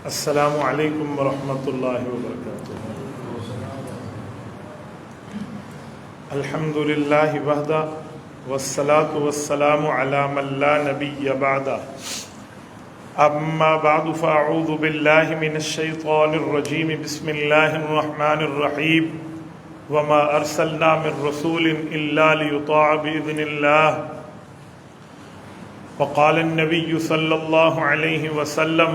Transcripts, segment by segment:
السلام علیکم ورحمۃ اللہ وبرکاتہ۔ الحمد للہ وحدہ والصلاة والسلام علی من لا نبی بعدہ، اما بعد فاعوذ باللہ من الشیطان الرجیم، بسم اللہ الرحمن الرحیم، وما ارسلنا من رسول الا لیطاع باذن اللہ، وقال النبی صلی اللہ علیہ وسلم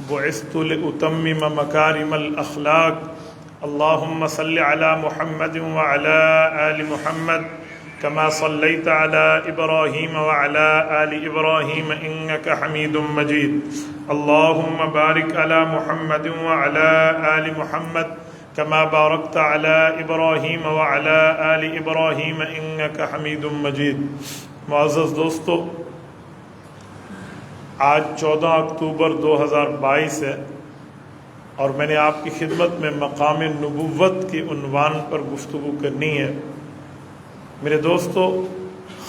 بعثت لأتمم مکارم الاخلاق، اللهم صل على محمد وعلى آل محمد كما صليت على إبراهيم وعلى آل إبراهيم إنك حميد مجيد، اللهم بارك على محمد وعلى آل محمد كما باركت على إبراهيم وعلى آل إبراهيم إنك حميد مجيد۔ معزز دوستو، آج 14 اکتوبر 2022 ہے اور میں نے آپ کی خدمت میں مقام نبوت کے عنوان پر گفتگو کرنی ہے۔ میرے دوستو،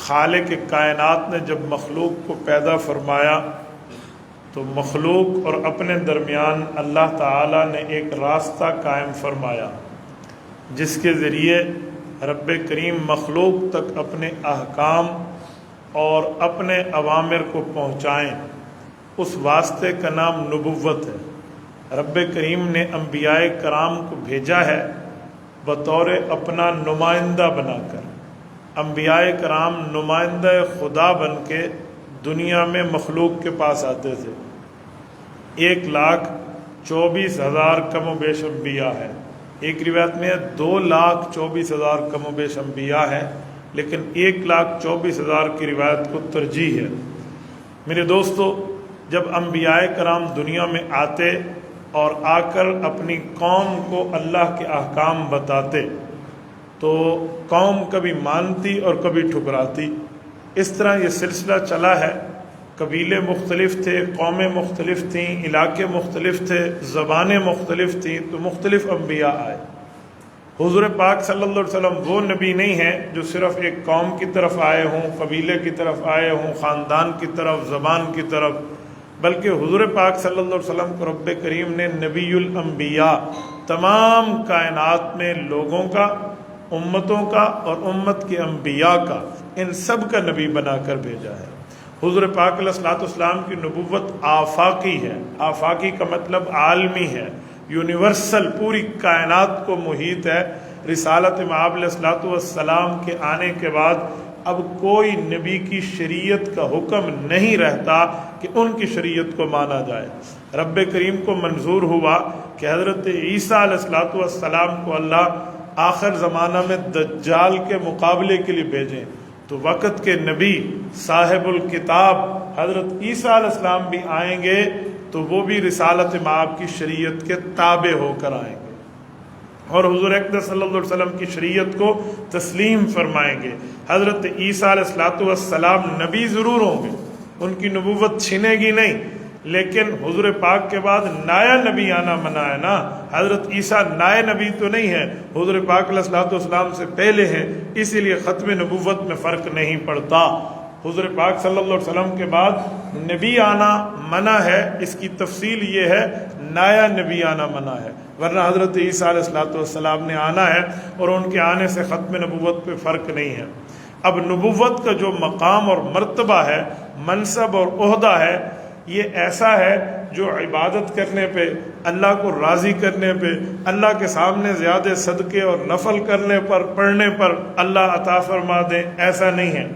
خالق کائنات نے جب مخلوق کو پیدا فرمایا تو مخلوق اور اپنے درمیان اللہ تعالیٰ نے ایک راستہ قائم فرمایا جس کے ذریعے رب کریم مخلوق تک اپنے احکام اور اپنے اوامر کو پہنچائیں۔ اس واسطے کا نام نبوت ہے۔ رب کریم نے انبیاء کرام کو بھیجا ہے بطور اپنا نمائندہ بنا کر۔ انبیاء کرام نمائندہ خدا بن کے دنیا میں مخلوق کے پاس آتے تھے۔ 1,24,000 کم و بیش انبیاء ہیں۔ ایک روایت میں 2,24,000 کم و بیش انبیاء ہیں، لیکن 1,24,000 کی روایت کو ترجیح ہے۔ میرے دوستو، جب انبیاء کرام دنیا میں آتے اور آ کر اپنی قوم کو اللہ کے احکام بتاتے تو قوم کبھی مانتی اور کبھی ٹھکراتی۔ اس طرح یہ سلسلہ چلا ہے۔ قبیلے مختلف تھے، قومیں مختلف تھیں، علاقے مختلف تھے، زبانیں مختلف تھیں، تو مختلف انبیاء آئے۔ حضور پاک صلی اللہ علیہ وسلم وہ نبی نہیں ہیں جو صرف ایک قوم کی طرف آئے ہوں، قبیلے کی طرف آئے ہوں، خاندان کی طرف، زبان کی طرف، بلکہ حضور پاک صلی اللہ علیہ وسلم کو رب کریم نے نبی الانبیاء، تمام کائنات میں لوگوں کا، امتوں کا اور امت کے انبیاء کا، ان سب کا نبی بنا کر بھیجا ہے۔ حضور پاک علیہ الصلوۃ والسلام کی نبوت آفاقی ہے۔ آفاقی کا مطلب عالمی ہے، یونیورسل، پوری کائنات کو محیط ہے۔ رسالت مآب علیہ الصلوۃ والسلام کے آنے کے بعد اب کوئی نبی کی شریعت کا حکم نہیں رہتا کہ ان کی شریعت کو مانا جائے۔ رب کریم کو منظور ہوا کہ حضرت عیسیٰ علیہ الصلوۃ والسلام کو اللہ آخر زمانہ میں دجال کے مقابلے کے لیے بھیجیں، تو وقت کے نبی صاحب الکتاب حضرت عیسیٰ علیہ السلام بھی آئیں گے تو وہ بھی رسالت مآب کی شریعت کے تابع ہو کر آئیں گے اور حضور اکرم صلی اللہ علیہ وسلم کی شریعت کو تسلیم فرمائیں گے۔ حضرت عیسیٰ علیہ السلام نبی ضرور ہوں گے، ان کی نبوت چھنے گی نہیں، لیکن حضور پاک کے بعد نایا نبی آنا منع ہے نا۔ حضرت عیسیٰ نائے نبی تو نہیں ہے، حضور پاک علیہ السلام سے پہلے ہیں، اسی لیے ختم نبوت میں فرق نہیں پڑتا۔ حضور پاک صلی اللہ علیہ وسلم کے بعد نبی آنا منع ہے، اس کی تفصیل یہ ہے نایا نبی آنا منع ہے، ورنہ حضرت عیسیٰ علیہ السلام نے آنا ہے اور ان کے آنے سے ختم نبوت پہ فرق نہیں ہے۔ اب نبوت کا جو مقام اور مرتبہ ہے، منصب اور عہدہ ہے، یہ ایسا ہے جو عبادت کرنے پہ، اللہ کو راضی کرنے پہ، اللہ کے سامنے زیادہ صدقے اور نفل کرنے پر، پڑھنے پر اللہ عطا فرما دے، ایسا نہیں ہے۔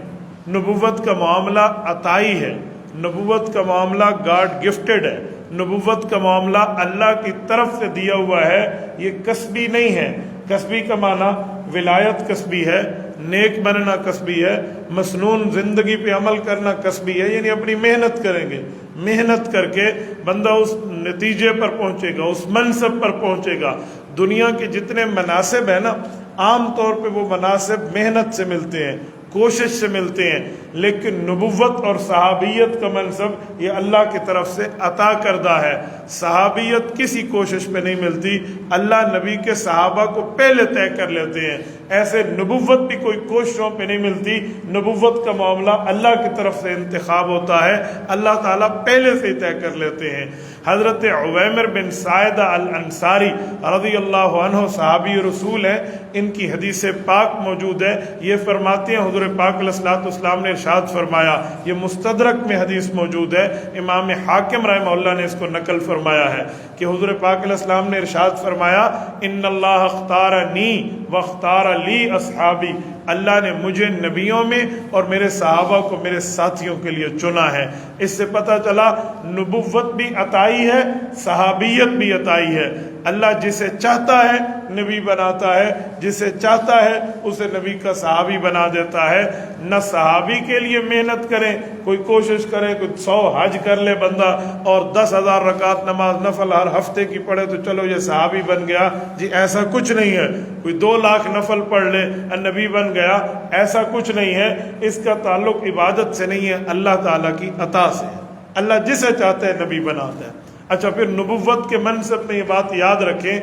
نبوت کا معاملہ عطائی ہے، نبوت کا معاملہ گاڈ گفٹڈ ہے، نبوت کا معاملہ اللہ کی طرف سے دیا ہوا ہے، یہ کسبی نہیں ہے۔ کسبی کا معنی ولایت کسبی ہے، نیک بننا کسبی ہے، مسنون زندگی پہ عمل کرنا کسبی ہے، یعنی اپنی محنت کریں گے، محنت کر کے بندہ اس نتیجے پر پہنچے گا، اس منصب پر پہنچے گا۔ دنیا کے جتنے مناصب ہیں نا، عام طور پہ وہ مناصب محنت سے ملتے ہیں، کوشش سے ملتے ہیں، لیکن نبوت اور صحابیت کا منصب یہ اللہ کی طرف سے عطا کردہ ہے۔ صحابیت کسی کوشش پہ نہیں ملتی، اللہ نبی کے صحابہ کو پہلے طے کر لیتے ہیں۔ ایسے نبوت بھی کوئی کوششوں پہ نہیں ملتی، نبوت کا معاملہ اللہ کی طرف سے انتخاب ہوتا ہے، اللہ تعالیٰ پہلے سے ہی طے کر لیتے ہیں۔ حضرت عویمر بن سعدہ الانصاری رضی اللہ عنہ صحابی رسول ہیں، ان کی حدیث پاک موجود ہے۔ یہ فرماتے ہیں حضور پاک علیہ الصلوۃ والسلام نے ارشاد فرمایا، یہ مستدرک میں حدیث موجود ہے، امام حاکم رحمہ اللہ نے اس کو نقل فرمایا ہے کہ حضور پاک علیہ السلام نے ارشاد فرمایا، ان اللہ اختارنی واختار لی اصحابی، اللہ نے مجھے نبیوں میں اور میرے صحابہ کو میرے ساتھیوں کے لیے چنا ہے۔ اس سے پتہ چلا نبوت بھی عطائی ہے، صحابیت بھی عطائی ہے۔ اللہ جسے چاہتا ہے نبی بناتا ہے، جسے چاہتا ہے اسے نبی کا صحابی بنا دیتا ہے۔ نہ صحابی کے لیے محنت کریں، کوئی کوشش کرے، کوئی 100 حج کر لے بندہ اور 10,000 رکعت نماز نفل ہر ہفتے کی پڑھے تو چلو یہ صحابی بن گیا، جی ایسا کچھ نہیں ہے۔ کوئی 2 لاکھ نفل پڑھ لے نبی بن گیا، ایسا کچھ نہیں ہے۔ اس کا تعلق عبادت سے نہیں ہے، اللہ تعالیٰ کی عطا سے ہے۔ اللہ جسے چاہتا ہے نبی بناتا ہے۔ اچھا، پھر نبوت کے منصب میں یہ بات یاد رکھیں،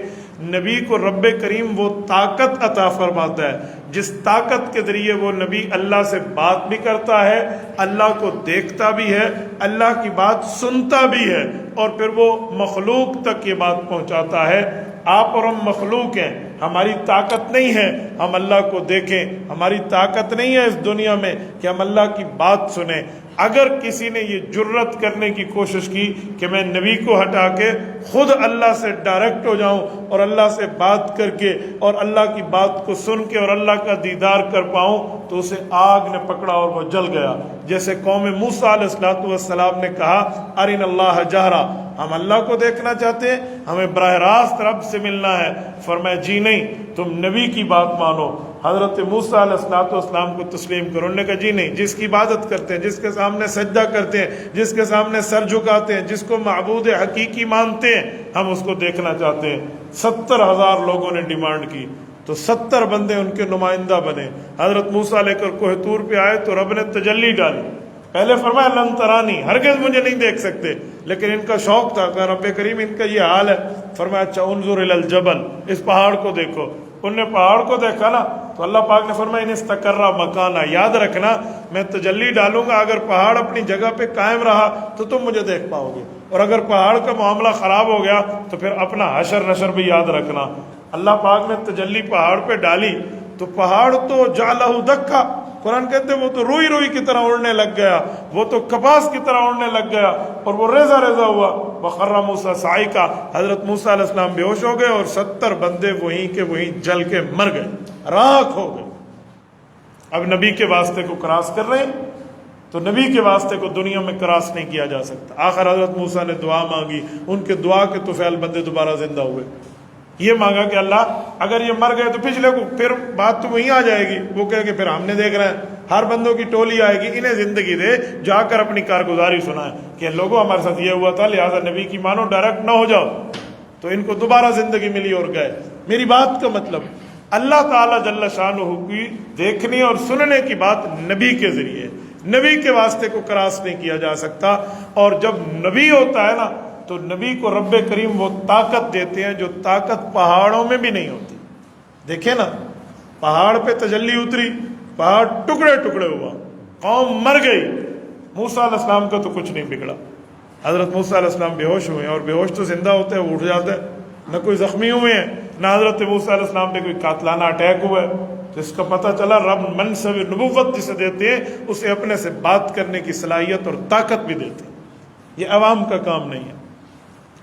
نبی کو رب کریم وہ طاقت عطا فرماتا ہے جس طاقت کے ذریعے وہ نبی اللہ سے بات بھی کرتا ہے، اللہ کو دیکھتا بھی ہے، اللہ کی بات سنتا بھی ہے، اور پھر وہ مخلوق تک یہ بات پہنچاتا ہے۔ آپ اور ہم مخلوق ہیں، ہماری طاقت نہیں ہے ہم اللہ کو دیکھیں، ہماری طاقت نہیں ہے اس دنیا میں کہ ہم اللہ کی بات سنیں۔ اگر کسی نے یہ جرت کرنے کی کوشش کی کہ میں نبی کو ہٹا کے خود اللہ سے ڈائریکٹ ہو جاؤں اور اللہ سے بات کر کے اور اللہ کی بات کو سن کے اور اللہ کا دیدار کر پاؤں، تو اسے آگ نے پکڑا اور وہ جل گیا۔ جیسے قوم موسیٰ علیہ السلام نے کہا، ارنا اللہ جہرا، ہم اللہ کو دیکھنا چاہتے ہیں، ہمیں براہ راست رب سے ملنا ہے۔ فرمایا جی نہیں، تم نبی کی بات مانو۔ حضرت موسیٰ علیہ السلام کو تسلیم کرو۔ انہوں نے کہا جی نہیں، جس کی عبادت کرتے ہیں، جس کے سامنے سجدہ کرتے ہیں، جس کے سامنے سر جھکاتے ہیں، جس کو معبود حقیقی مانتے ہیں، ہم اس کو دیکھنا چاہتے ہیں۔ 70,000 لوگوں نے ڈیمانڈ کی تو 70 بندے ان کے نمائندہ بنے۔ حضرت موسیٰ لے کر کوہ طور پہ آئے تو رب نے تجلی ڈالی۔ پہلے فرمایا لن ترانی، ہرگز مجھے نہیں دیکھ سکتے، لیکن ان کا شوق تھا کہ رب کریم ان کا یہ حال ہے۔ فرمایا اچھا انظر الی الجبل، اس پہاڑ کو دیکھو۔ ان نے پہاڑ کو دیکھا نا تو اللہ پاک نے فرمایا ان استقر مکانا، یاد رکھنا میں تجلی ڈالوں گا، اگر پہاڑ اپنی جگہ پہ قائم رہا تو تم مجھے دیکھ پاؤ گے، اور اگر پہاڑ کا معاملہ خراب ہو گیا تو پھر اپنا حشر نشر بھی یاد رکھنا۔ اللہ پاک نے تجلی پہاڑ پہ ڈالی تو پہاڑ تو جعلہ دکا، قرآن کہتے ہیں وہ تو روئی روئی کی طرح اڑنے لگ گیا، وہ تو کپاس کی طرح اڑنے لگ گیا، اور وہ ریزہ ریزہ ہوا۔ وخر موسیٰ صاعقہ، حضرت موسیٰ علیہ السلام بے ہوش ہو گئے اور 70 بندے وہیں کے وہیں جل کے مر گئے، راکھ ہو گئے۔ اب نبی کے واسطے کو کراس کر رہے ہیں تو نبی کے واسطے کو دنیا میں کراس نہیں کیا جا سکتا۔ آخر حضرت موسیٰ نے دعا مانگی، ان کے دعا کے طفیل بندے دوبارہ زندہ ہوئے۔ یہ مانگا کہ اللہ اگر یہ مر گئے تو پچھلے کو پھر بات تو وہیں آ جائے گی، وہ کہے کہ پھر ہم نے دیکھ رہے ہیں، ہر بندوں کی ٹولی آئے گی، انہیں زندگی دے، جا کر اپنی کارگزاری سنائیں کہ لوگوں ہمارے ساتھ یہ ہوا تھا، لہٰذا نبی کی مانو، ڈائریکٹ نہ ہو جاؤ۔ تو ان کو دوبارہ زندگی ملی اور گئے۔ میری بات کا مطلب اللہ تعالیٰ جل شانہ کی دیکھنے اور سننے کی بات نبی کے ذریعے، نبی کے واسطے کو کراس نہیں کیا جا سکتا۔ اور جب نبی ہوتا ہے نا تو نبی کو رب کریم وہ طاقت دیتے ہیں جو طاقت پہاڑوں میں بھی نہیں ہوتی۔ دیکھیں نا، پہاڑ پہ تجلی اتری، پہاڑ ٹکڑے ٹکڑے ہوا، قوم مر گئی۔ موسیٰ علیہ السلام کا تو کچھ نہیں بگڑا۔ حضرت موسیٰ علیہ السلام بے ہوش ہوئے ہیں، اور بے ہوش تو زندہ ہوتے ہیں، وہ اٹھ جاتے ہیں، نہ کوئی زخمی ہوئے ہیں، نہ حضرت موسیٰ علیہ السلام پہ کوئی قاتلانہ اٹیک ہوا ہے۔ تو اس کا پتہ چلا رب منصب نبوت جسے دیتے ہیں اسے اپنے سے بات کرنے کی صلاحیت اور طاقت بھی دیتے ہیں۔ یہ عوام کا کام نہیں ہے۔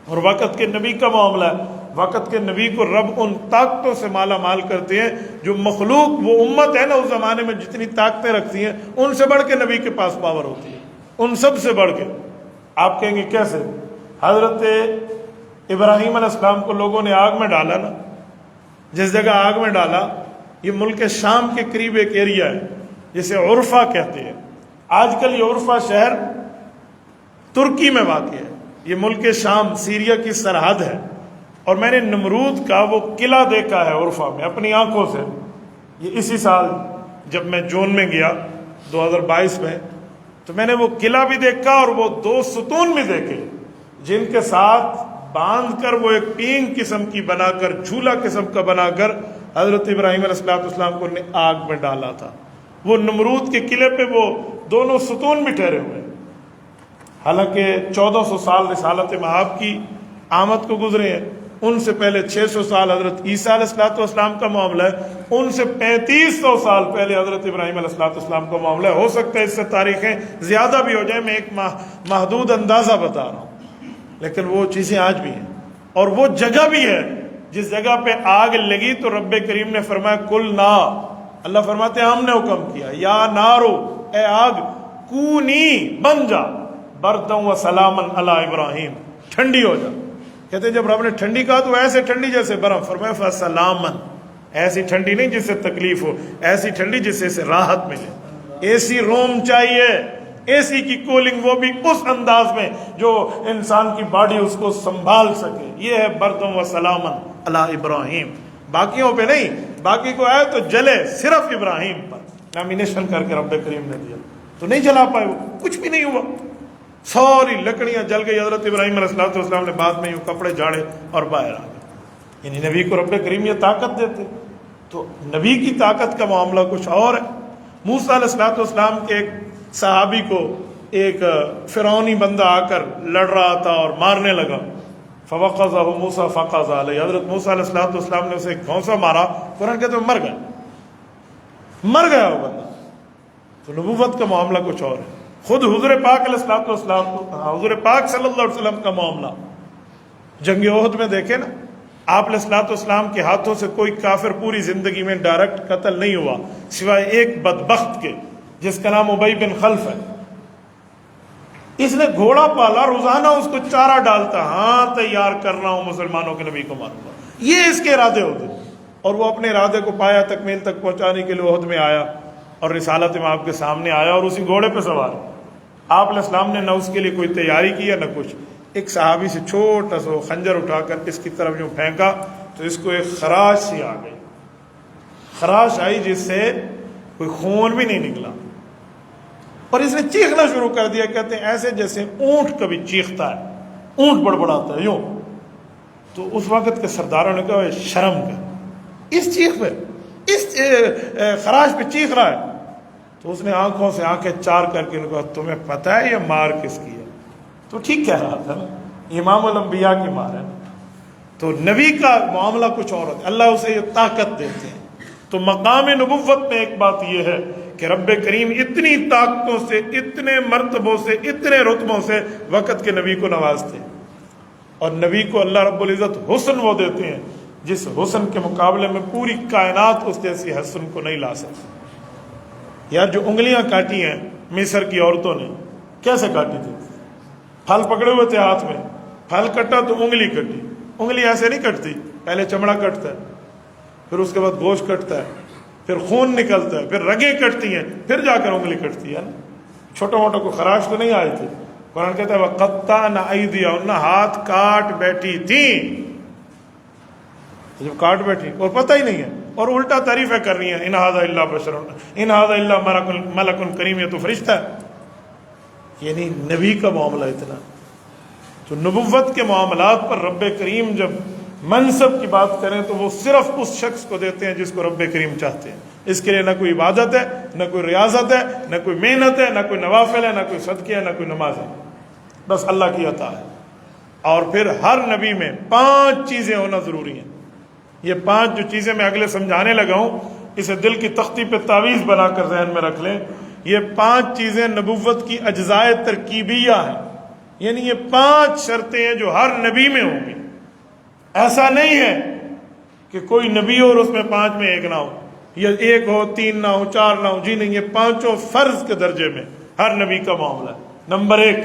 اور وقت کے نبی کا معاملہ ہے، وقت کے نبی کو رب ان طاقتوں سے مالا مال کرتے ہیں جو مخلوق، وہ امت ہے نا اس زمانے میں جتنی طاقتیں رکھتی ہیں، ان سے بڑھ کے نبی کے پاس پاور ہوتی ہے، ان سب سے بڑھ کے۔ آپ کہیں گے کیسے؟ حضرت ابراہیم علیہ السلام کو لوگوں نے آگ میں ڈالا نا، جس جگہ آگ میں ڈالا، یہ ملک شام کے قریب ایک ایریا ہے جسے عرفہ کہتے ہیں۔ آج کل یہ عرفہ شہر ترکی میں واقع ہے، یہ ملک شام سیریا کی سرحد ہے۔ اور میں نے نمرود کا وہ قلعہ دیکھا ہے عرفہ میں اپنی آنکھوں سے، یہ اسی سال جب میں جون میں گیا 2022 میں، تو میں نے وہ قلعہ بھی دیکھا اور وہ 2 ستون بھی دیکھے جن کے ساتھ باندھ کر وہ ایک پینگ قسم کی بنا کر، جھولا قسم کا بنا کر حضرت ابراہیم علیہ السلام کو آگ میں ڈالا تھا۔ وہ نمرود کے قلعے پہ وہ دونوں ستون بھی ٹھہرے ہوئے ہیں۔ حالانکہ 1400 سال رسالت مآب کی آمد کو گزرے ہیں، ان سے پہلے 600 سال حضرت عیسیٰ علیہ السلام کا معاملہ ہے، ان سے 3500 سال پہلے حضرت ابراہیم علیہ السلام کا معاملہ ہے۔ ہو سکتا ہے اس سے تاریخیں زیادہ بھی ہو جائیں، میں ایک محدود اندازہ بتا رہا ہوں، لیکن وہ چیزیں آج بھی ہیں۔ اور وہ جگہ بھی ہے جس جگہ پہ آگ لگی تو رب کریم نے فرمایا کل نا، اللہ فرماتے ہیں ہم نے حکم کیا، یا نارو، اے آگ، کونی، بن جا، بردن و سلامن علی ابراہیم، ٹھنڈی ہو جا۔ کہتے ہیں جب رب نے ٹھنڈی کہا تو ایسے ٹھنڈی جیسے برف، فرمایا فسلامن، ایسی ٹھنڈی نہیں جس سے تکلیف ہو، ایسی ٹھنڈی جس سے راحت ملے۔ اے سی روم چاہیے، اے سی کی کولنگ، وہ بھی اس انداز میں جو انسان کی باڈی اس کو سنبھال سکے۔ یہ ہے بردن و سلامن علی ابراہیم، باقیوں پہ نہیں، باقی کو آئے تو جلے، صرف ابراہیم پر نامینیشن کر کے رب کریم نے دیا تو نہیں جلا پائے، وہ کچھ بھی نہیں ہوا، ساری لکڑیاں جل گئی۔ حضرت ابراہیم علیہ السلام نے بعد میں یوں کپڑے جھاڑے اور باہر آ گئے۔ یعنی نبی کو رب کریم یہ طاقت دیتے، تو نبی کی طاقت کا معاملہ کچھ اور ہے۔ موسیٰ علیہ السلام کے ایک صحابی کو ایک فرعونی بندہ آ کر لڑ رہا تھا اور مارنے لگا، فوقظہ موسیٰ فقض علیہ، حضرت موسیٰ علیہ السلام نے اسے ایک گھونسا مارا، قرآن کہتے ہیں مر گیا وہ بندہ۔ تو نبوت کا معاملہ کچھ اور ہے۔ خود حضور پاک علیہ السلام، حضور پاک صلی اللہ علیہ وسلم کا معاملہ جنگ احد میں دیکھیں نا، آپ علیہ السلام کے ہاتھوں سے کوئی کافر پوری زندگی میں ڈائریکٹ قتل نہیں ہوا سوائے ایک بدبخت کے جس کا نام ابی بن خلف ہے۔ اس نے گھوڑا پالا، روزانہ اس کو چارہ ڈالتا، ہاں تیار کر رہا ہوں مسلمانوں کے نبی کو ماروں گا، یہ اس کے ارادے ہوتے، اور وہ اپنے ارادے کو پایا، تکمیل تک پہنچانے کے لیے احد میں آیا اور رسالت میں آپ کے سامنے آیا اور اسی گھوڑے پہ سوار۔ آپ علیہ السلام نے نہ اس کے لیے کوئی تیاری کیا نہ کچھ، ایک صحابی سے چھوٹا سا خنجر اٹھا کر اس کی طرف جو پھینکا تو اس کو ایک خراش سی آ گئی، خراش آئی جس سے کوئی خون بھی نہیں نکلا، اور اس نے چیخنا شروع کر دیا۔ کہتے ہیں ایسے جیسے اونٹ کبھی چیختا ہے، اونٹ بڑبڑاتا ہے یوں۔ تو اس وقت کے سرداروں نے کہا شرم کر، اس چیخ پہ، اس خراش پہ چیخ رہا ہے۔ تو اس نے آنکھوں سے آنکھیں چار کر کے کہا تمہیں پتہ ہے یہ مار کس کی ہے؟ تو ٹھیک کہہ رہا تھا نا، امام الانبیاء کی مار ہے نا۔ تو نبی کا معاملہ کچھ اور ہوتا ہے، اللہ اسے یہ طاقت دیتے ہیں۔ تو مقام نبوت میں ایک بات یہ ہے کہ رب کریم اتنی طاقتوں سے، اتنے مرتبوں سے، اتنے رتبوں سے وقت کے نبی کو نوازتے ہیں، اور نبی کو اللہ رب العزت حسن وہ دیتے ہیں جس حسن کے مقابلے میں پوری کائنات اس جیسی حسن کو نہیں لا سکتی۔ یار جو انگلیاں کاٹی ہیں مصر کی عورتوں نے، کیسے کاٹی تھی؟ پھل پکڑے ہوئے تھے ہاتھ میں، پھل کٹا تو انگلی کٹی۔ انگلی ایسے نہیں کٹتی، پہلے چمڑا کٹتا ہے، پھر اس کے بعد گوشت کٹتا ہے، پھر خون نکلتا ہے، پھر رگیں کٹتی ہیں، پھر جا کر انگلی کٹتی ہے نا۔ چھوٹا موٹا کو خراش تو نہیں آئی تھی۔ قرآن کہتا ہے وَقَطَّعْنَ أَيْدِيَهُنَّ، ہاتھ کاٹ بیٹھی تھیں، جب کاٹ بیٹھی اور پتہ ہی نہیں ہے، اور الٹا تعریفیں کر رہی ہیں، ان ھذا الا بشر، ان ھذا الا ملک کریم، یہ تو فرشتہ ہے۔ یعنی نبی کا معاملہ اتنا۔ تو نبوت کے معاملات پر رب کریم جب منصب کی بات کریں تو وہ صرف اس شخص کو دیتے ہیں جس کو رب کریم چاہتے ہیں۔ اس کے لیے نہ کوئی عبادت ہے، نہ کوئی ریاضت ہے، نہ کوئی محنت ہے، نہ کوئی نوافل ہے، نہ کوئی صدقے ہے، نہ کوئی نماز ہے، بس اللہ کی عطا ہے۔ اور پھر ہر نبی میں 5 چیزیں ہونا ضروری ہیں۔ یہ 5 جو چیزیں میں اگلے سمجھانے لگا ہوں، اسے دل کی تختی پہ تعویذ بنا کر ذہن میں رکھ لیں۔ یہ 5 چیزیں نبوت کی اجزائے ترکیبیہ ہیں، یعنی یہ 5 شرطیں ہیں جو ہر نبی میں ہوں گی۔ ایسا نہیں ہے کہ کوئی نبی ہو اور اس میں 5 میں 1 نہ ہو، یا 1 ہو 3 نہ ہو 4 نہ ہو، جی نہیں، یہ 5 فرض کے درجے میں ہر نبی کا معاملہ ہے۔ نمبر 1،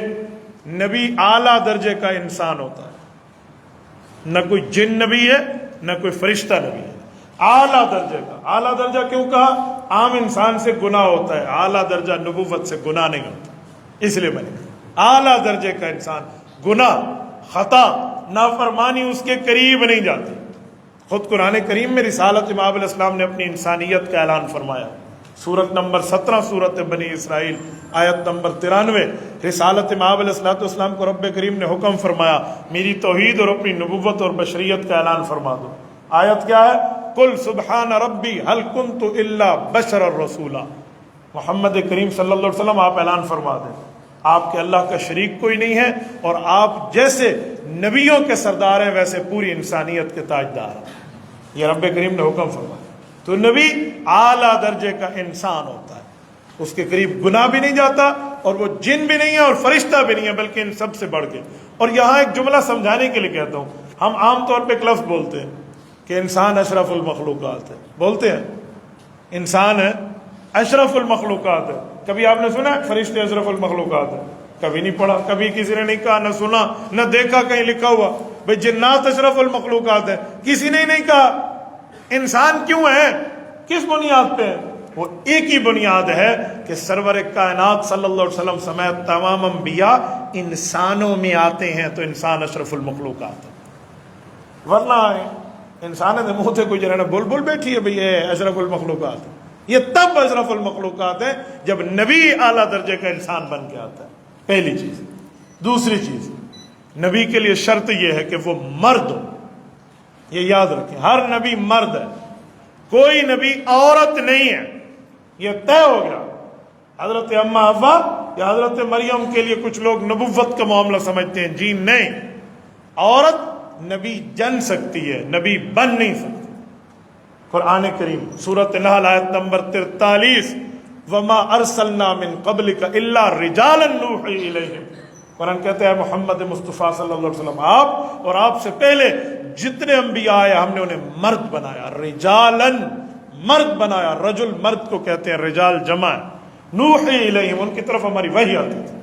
نبی اعلیٰ درجے کا انسان ہوتا ہے، نہ کوئی جن نبی ہے نہ کوئی فرشتہ نبی ہے، اعلیٰ درجے کا۔ اعلیٰ درجہ کیوں کہا؟ عام انسان سے گناہ ہوتا ہے، اعلیٰ درجہ نبوت سے گناہ نہیں ہوتا، اس لیے میں نے کہا اعلیٰ درجے کا انسان، گناہ، خطا، نافرمانی اس کے قریب نہیں جاتی، خود قرآن کریم میں رسالت امام علیہ السلام نے اپنی انسانیت کا اعلان فرمایا. سورت نمبر 17 سورت بنی اسرائیل آیت نمبر 93. رسالت امام علیہ السلام کو رب کریم نے حکم فرمایا میری توحید اور اپنی نبوت اور بشریت کا اعلان فرما دو. آیت کیا ہے؟ قل سبحان ربی هل کنت الا بشر الرسولا. محمد کریم صلی اللہ علیہ وسلم آپ اعلان فرما دیں آپ کے اللہ کا شریک کوئی نہیں ہے اور آپ جیسے نبیوں کے سردار ہیں ویسے پوری انسانیت کے تاجدار ہیں. یہ رب کریم نے حکم فرمایا. تو نبی اعلیٰ درجے کا انسان ہوتا ہے, اس کے قریب گناہ بھی نہیں جاتا اور وہ جن بھی نہیں ہے اور فرشتہ بھی نہیں ہے بلکہ ان سب سے بڑھ کے. اور یہاں ایک جملہ سمجھانے کے لیے کہتا ہوں, ہم عام طور پہ ایک لفظ بولتے ہیں کہ انسان اشرف المخلوقات ہے, بولتے ہیں انسان ہے اشرف المخلوقات ہے. کبھی آپ نے سنا فرشتے اشرف المخلوقات ہے؟ کبھی نہیں پڑھا, کبھی کسی نے نہیں کہا, نہ سنا نہ دیکھا کہیں لکھا ہوا بھئی جنات اشرف المخلوقات ہے, کسی نے نہیں کہا. انسان کیوں ہے, کس بنیاد پہ ہے؟ وہ ایک ہی بنیاد ہے کہ سرور کائنات صلی اللہ علیہ وسلم سمیت تمام انبیاء انسانوں میں آتے ہیں تو انسان اشرف المخلوقات ہے. ورنہ انسان ہے منہ سے کوئی جنہیں بلبل بیٹھی ہے بھئی یہ اشرف المخلوقات ہے. یہ تب اشرف المخلوقات ہے جب نبی اعلیٰ درجے کا انسان بن کے آتا ہے, پہلی چیز. دوسری چیز, نبی کے لیے شرط یہ ہے کہ وہ مرد ہو. یہ یاد رکھیں, ہر نبی مرد ہے, کوئی نبی عورت نہیں ہے. یہ طے ہو گیا. حضرت اما حوا یا حضرت مریم کے لیے کچھ لوگ نبوت کا معاملہ سمجھتے ہیں, جی نہیں, عورت نبی جن سکتی ہے, نبی بن نہیں سکتی. قرآن کریم سورۃ نحل آیت نمبر 43 وما ارسلنا من قبلک الا رجالا نوحی الیہم. قرآن کہتے ہیں محمد مصطفیٰ صلی اللہ علیہ وسلم آپ اور آپ سے پہلے جتنے انبیاء آئے ہم نے انہیں مرد بنایا, رجالن مرد بنایا. رجل مرد کو کہتے ہیں, رجال جمع ہے. نوحی الیہم ان کی طرف ہماری وحی آتی تھی.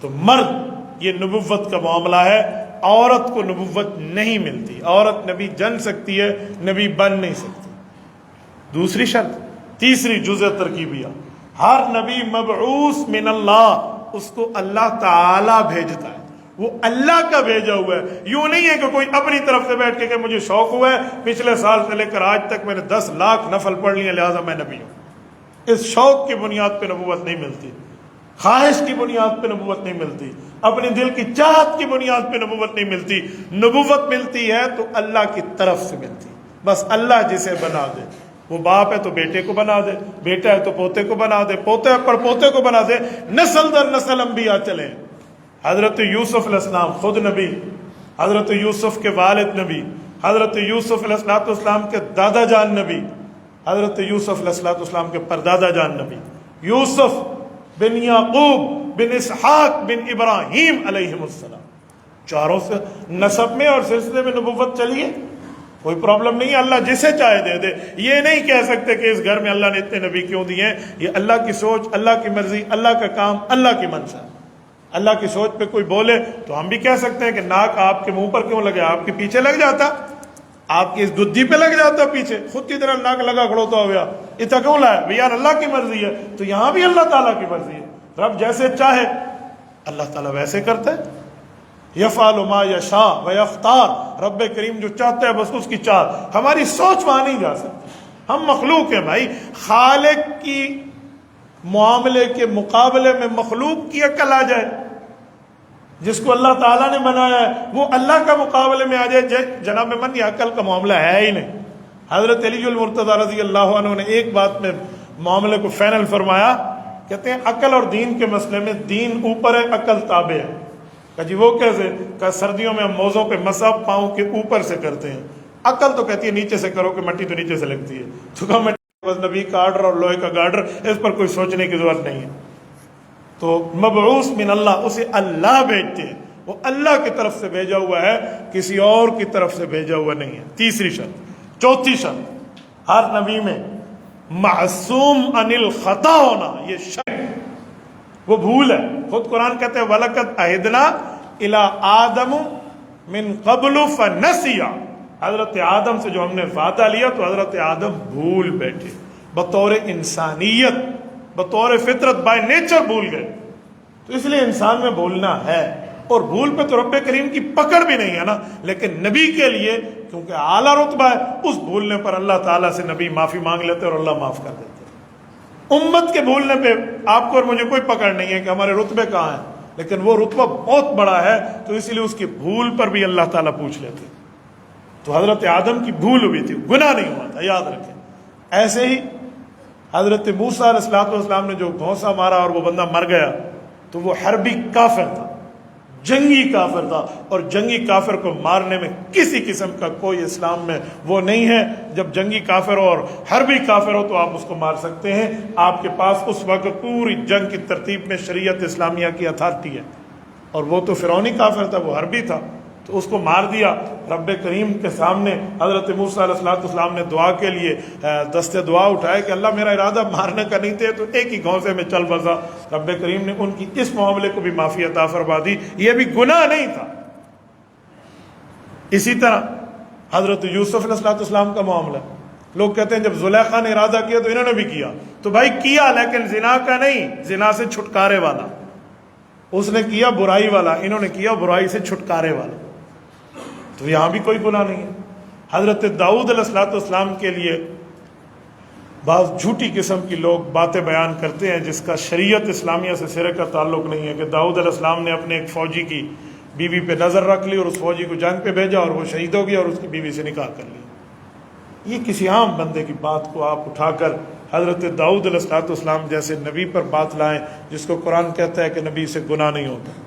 تو مرد یہ نبوت کا معاملہ ہے, عورت کو نبوت نہیں ملتی. عورت نبی جن سکتی ہے, نبی بن نہیں سکتی. دوسری شرط, تیسری جزء ترکیبیہ, ہر نبی مبعوث من اللہ, اس کو اللہ تعالی بھیجتا ہے, وہ اللہ کا بھیجا ہوا ہے. یوں نہیں ہے کہ کوئی اپنی طرف سے بیٹھ کے کہ مجھے شوق ہوا ہے پچھلے سال سے لے کر آج تک میں نے 10 لاکھ نفل پڑھ لیے لہٰذا میں نبی ہوں. اس شوق کی بنیاد پہ نبوت نہیں ملتی, خواہش کی بنیاد پہ نبوت نہیں ملتی, اپنے دل کی چاہت کی بنیاد پہ نبوت نہیں ملتی. نبوت ملتی ہے تو اللہ کی طرف سے ملتی. بس اللہ جسے بنا دے, وہ باپ ہے تو بیٹے کو بنا دے, بیٹا ہے تو پوتے کو بنا دے, پوتے پر پوتے کو بنا دے, نسل در نسل انبیاء چلیں. حضرت یوسف علیہ السلام خود نبی, حضرت یوسف کے والد نبی, حضرت یوسف علیہ السلام کے دادا جان نبی, حضرت یوسف علیہ السلام کے پردادا جان نبی. یوسف بن یعقوب بن اسحاق بن ابراہیم علیہم السلام, چاروں سے نسب میں اور سلسلے میں نبوت چلی ہے, کوئی پرابلم نہیں ہے. اللہ جسے چاہے دے دے. یہ نہیں کہہ سکتے کہ اس گھر میں اللہ نے اتنے نبی کیوں دیے ہیں. یہ اللہ کی سوچ, اللہ کی مرضی, اللہ کا کام, اللہ کی منشا. اللہ کی سوچ پہ کوئی بولے تو ہم بھی کہہ سکتے ہیں کہ ناک آپ کے منہ پر کیوں لگے, آپ کے پیچھے لگ جاتا, آپ کی اس ددھی پہ لگ جاتا پیچھے, خود کی طرح ناک لگا کھڑوتا ہو گیا, اتنا کیوں لایا بھئی یار اللہ کی مرضی ہے. تو یہاں بھی اللہ تعالیٰ کی مرضی ہے. رب جیسے چاہے اللہ تعالیٰ ویسے کرتا ہے. یفعل ما یشاء ویختار, رب کریم جو چاہتا ہے بس اس کی چاہت, ہماری سوچ وہاں نہیں جا سکتی. ہم مخلوق ہیں بھائی. خالق کی معاملے کے مقابلے میں مخلوق کی عقل آ جائے, جس کو اللہ تعالیٰ نے بنایا ہے وہ اللہ کا مقابلے میں آ جائے, جناب من یہ عقل کا معاملہ ہے ہی نہیں. حضرت علی المرتضیٰ رضی اللہ عنہ نے ایک بات میں معاملے کو فائنل فرمایا, کہتے ہیں عقل اور دین کے مسئلے میں دین اوپر ہے, عقل تابع ہے. کہ جی وہ کیسے؟ کہ سردیوں میں ہم موزوں پہ مسح پاؤں کے اوپر سے کرتے ہیں, عقل تو کہتی ہے نیچے سے کرو کہ مٹی تو نیچے سے لگتی ہے. تو کہا بس نبی کا آرڈر اور لوہے کا گارڈر, اس پر کوئی سوچنے کی ضرورت نہیں ہے. تو مبعوث من اللہ, اسے اللہ بھیجتے ہیں, وہ اللہ کی طرف سے بھیجا ہوا ہے, کسی اور کی طرف سے بھیجا ہوا نہیں ہے. تیسری شرط. چوتھی شرط, ہر نبی میں معصوم عن الخطا ہونا. یہ شرط وہ بھول ہے. خود قرآن کہتے ہیں وَلَقَدْ عَهِدْنَا إِلَىٰ آدَمُ مِن قَبْلُ فَنَسِيَ, حضرت آدم سے جو ہم نے وعدہ لیا تو حضرت آدم بھول بیٹھے, بطور انسانیت, بطور فطرت, بائی نیچر بھول گئے. تو اس لیے انسان میں بھولنا ہے. اور بھول پہ تو رب کریم کی پکڑ بھی نہیں ہے نا، لیکن نبی کے لیے کیونکہ اعلیٰ رتبہ ہے، اس بھولنے پر اللہ تعالیٰ سے نبی معافی مانگ لیتے اور اللہ معاف کر دیتے۔ امت کے بھولنے پہ آپ کو اور مجھے کوئی پکڑ نہیں ہے کہ ہمارے رتبے کہاں ہیں، لیکن وہ رتبہ بہت بڑا ہے تو اسی لیے اس کی بھول پر بھی اللہ تعالیٰ پوچھ لیتے۔ تو حضرت آدم کی بھول ہوئی تھی، گناہ نہیں ہوا تھا، یاد رکھیں۔ ایسے ہی حضرت موسیٰ علیہ السلام نے جو گھونسا مارا اور وہ بندہ مر گیا، تو وہ حربی کافر تھا، جنگی کافر تھا، اور جنگی کافر کو مارنے میں کسی قسم کا کوئی اسلام میں وہ نہیں ہے۔ جب جنگی کافر ہو اور حربی کافر ہو تو آپ اس کو مار سکتے ہیں، آپ کے پاس اس وقت پوری جنگ کی ترتیب میں شریعت اسلامیہ کی اتھارٹی ہے۔ اور وہ تو فرعونی کافر تھا، وہ حربی تھا، تو اس کو مار دیا۔ رب کریم کے سامنے حضرت موسیٰ علیہ السلام نے دعا کے لیے دستے دعا اٹھائے کہ اللہ میرا ارادہ مارنے کا نہیں تھے تو ایک ہی گھونسے میں چل بسا۔ رب کریم نے ان کی اس معاملے کو بھی معافی عطا فرما دی، یہ بھی گناہ نہیں تھا۔ اسی طرح حضرت یوسف علیہ السلام کا معاملہ، لوگ کہتے ہیں جب زلیخا نے ارادہ کیا تو انہوں نے بھی کیا، تو بھائی کیا لیکن زنا کا نہیں، زنا سے چھٹکارے والا۔ اس نے کیا برائی والا، انہوں نے کیا برائی سے چھٹکارے والا، تو یہاں بھی کوئی گناہ نہیں ہے۔ حضرت داؤد علیہ السلام کے لیے بعض جھوٹی قسم کی لوگ باتیں بیان کرتے ہیں جس کا شریعت اسلامیہ سے سرے کا تعلق نہیں ہے، کہ داؤد علیہ السلام نے اپنے ایک فوجی کی بیوی پہ نظر رکھ لی اور اس فوجی کو جنگ پہ بھیجا اور وہ شہید ہو گیا اور اس کی بیوی سے نکاح کر لیا۔ یہ کسی عام بندے کی بات کو آپ اٹھا کر حضرت داؤد علیہ السلام جیسے نبی پر بات لائیں جس کو قرآن کہتا ہے کہ نبی سے گناہ نہیں ہوتا۔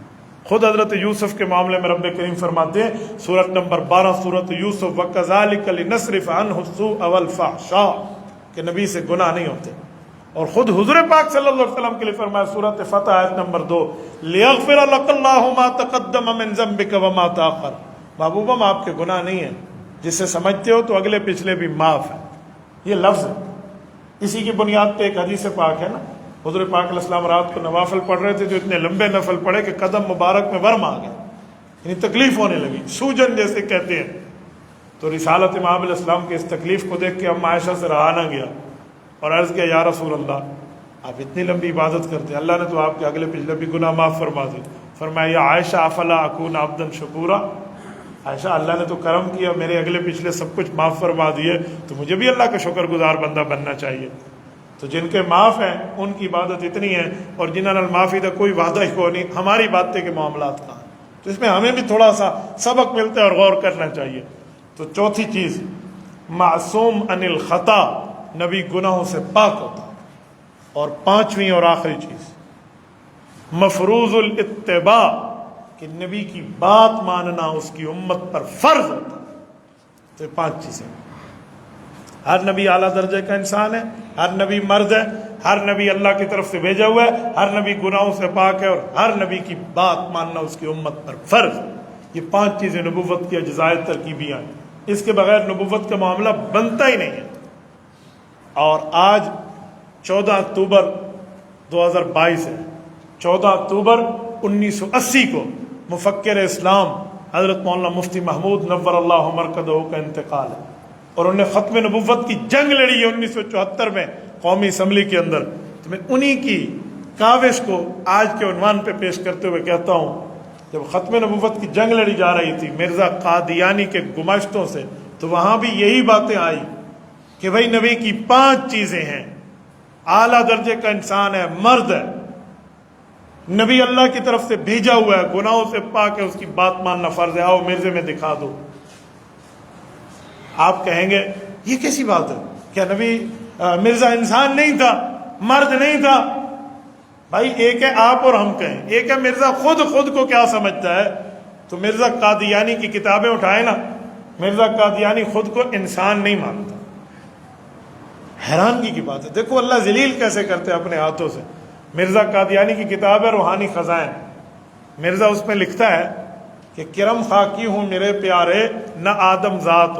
خود حضرت یوسف کے معاملے میں رب کریم فرماتے ہیں سورۃ نمبر 12 سورۃ یوسف، وَكَذَلِكَ لِنَصْرِفَ عَنْهُ السُّوءَ وَالْفَحْشَاءَ، کہ نبی سے گناہ نہیں ہوتے۔ اور خود حضور پاک صلی اللہ علیہ وسلم کے لیے فرمایا سورۃ فتح آیت نمبر 2، لِيَغْفِرَ لَكَ اللَّهُ مَا تَقَدَّمَ مِنْ ذَنبِكَ وَمَا تَأَخَّرَ، محبوب ہم آپ کے گناہ نہیں ہیں، جس سے سمجھتے ہو تو اگلے پچھلے بھی معاف ہیں۔ یہ لفظ ہے، اسی کی بنیاد پہ ایک حدیث پاک ہے نا، حضور پاک علیہ السلام رات کو نوافل پڑھ رہے تھے جو اتنے لمبے نفل پڑھے کہ قدم مبارک میں ورم آ گیا، یعنی تکلیف ہونے لگی، سوجن جیسے کہتے ہیں۔ تو رسالت امام علیہ السلام کے اس تکلیف کو دیکھ کے ام عائشہ سے رہا نہ گیا اور عرض کیا یا رسول اللہ آپ اتنی لمبی عبادت کرتے ہیں، اللہ نے تو آپ کے اگلے پچھلے بھی گناہ معاف فرما دی۔ فرمایا یا عائشہ افلا اکون عبدا شکورا، عائشہ اللہ نے تو کرم کیا، میرے اگلے پچھلے سب کچھ معاف فرما دیے، تو مجھے بھی اللہ کا شکر گزار بندہ بننا چاہیے۔ تو جن کے معاف ہیں ان کی عبادت اتنی ہے، اور جنہوں نے معافی کا کوئی وعدہ ہی کوئی نہیں، ہماری باتیں کے معاملات کا، تو اس میں ہمیں بھی تھوڑا سا سبق ملتا ہے اور غور کرنا چاہیے۔ تو چوتھی چیز معصوم عن الخطا، نبی گناہوں سے پاک ہوتا۔ اور پانچویں اور آخری چیز مفروض الاتباع، کہ نبی کی بات ماننا اس کی امت پر فرض ہوتا۔ تو یہ پانچ چیزیں، ہر نبی اعلیٰ درجے کا انسان ہے، ہر نبی مرد ہے، ہر نبی اللہ کی طرف سے بھیجا ہوا ہے، ہر نبی گناہوں سے پاک ہے، اور ہر نبی کی بات ماننا اس کی امت پر فرض۔ یہ پانچ چیزیں نبوت کی اجزائے ترکیبیاں ہیں، اس کے بغیر نبوت کا معاملہ بنتا ہی نہیں ہے۔ اور آج 14 اکتوبر 2022 ہے، 14 اکتوبر 1980 کو مفکر اسلام حضرت مولانا مفتی محمود نور اللہ مرکزہ کا انتقال ہے، اور انہوں نے ختم نبوت کی جنگ لڑی ہے 1974 میں قومی اسمبلی کے اندر۔ تو میں انہی کی کاوش کو آج کے عنوان پہ پیش کرتے ہوئے کہتا ہوں، جب ختم نبوت کی جنگ لڑی جا رہی تھی مرزا قادیانی کے گماشتوں سے، تو وہاں بھی یہی باتیں آئی کہ بھائی نبی کی 5 چیزیں ہیں، اعلیٰ درجے کا انسان ہے، مرد ہے، نبی اللہ کی طرف سے بھیجا ہوا ہے، گناہوں سے پاک ہے، اس کی بات ماننا فرض ہے، آؤ مرزے میں دکھا دو۔ آپ کہیں گے یہ کیسی بات ہے، کیا نبی مرزا انسان نہیں تھا، مرد نہیں تھا؟ بھائی ایک ہے آپ اور ہم کہیں، ایک ہے مرزا خود کو کیا سمجھتا ہے۔ تو مرزا قادیانی کی کتابیں اٹھائے نا، مرزا قادیانی خود کو انسان نہیں مانتا۔ حیرانگی کی بات ہے، دیکھو اللہ ذلیل کیسے کرتے اپنے ہاتھوں سے۔ مرزا قادیانی کی کتاب ہے روحانی خزائن، مرزا اس میں لکھتا ہے کہ کرم خاکی ہوں میرے پیارے، نہ آدم ذات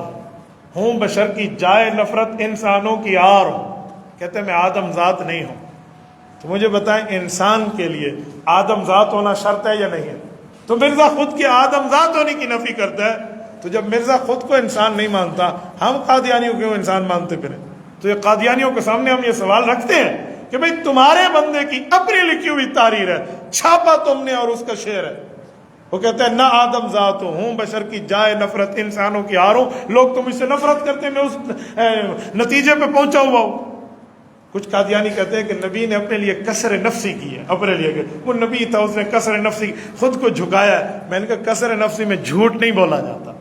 ہوں بشر کی جائے نفرت انسانوں کی آر ہوں، کہتے ہیں میں آدم ذات نہیں ہوں۔ تو مجھے بتائیں انسان کے لیے آدم ذات ہونا شرط ہے یا نہیں ہے؟ تو مرزا خود کی آدم ذات ہونے کی نفی کرتا ہے، تو جب مرزا خود کو انسان نہیں مانتا، ہم قادیانیوں کو انسان مانتے پھریں؟ تو یہ قادیانیوں کے سامنے ہم یہ سوال رکھتے ہیں کہ بھئی تمہارے بندے کی اپنی لکھی ہوئی تحریر ہے، چھاپا تم نے اور اس کا شعر ہے، وہ کہتے ہیں نہ آدم ذات ہوں بشر کی جائے نفرت انسانوں کی ہاروں، لوگ تو مجھ سے نفرت کرتے ہیں، میں اس نتیجے پہ پہنچا ہوا ہوں۔ کچھ قادیانی کہتے ہیں کہ نبی نے اپنے لیے کسر نفسی کی ہے، اپنے لیے کہ وہ نبی تھا، اس نے کسر نفسی خود کو جھکایا ہے۔ میں نے کہا کسر نفسی میں جھوٹ نہیں بولا جاتا،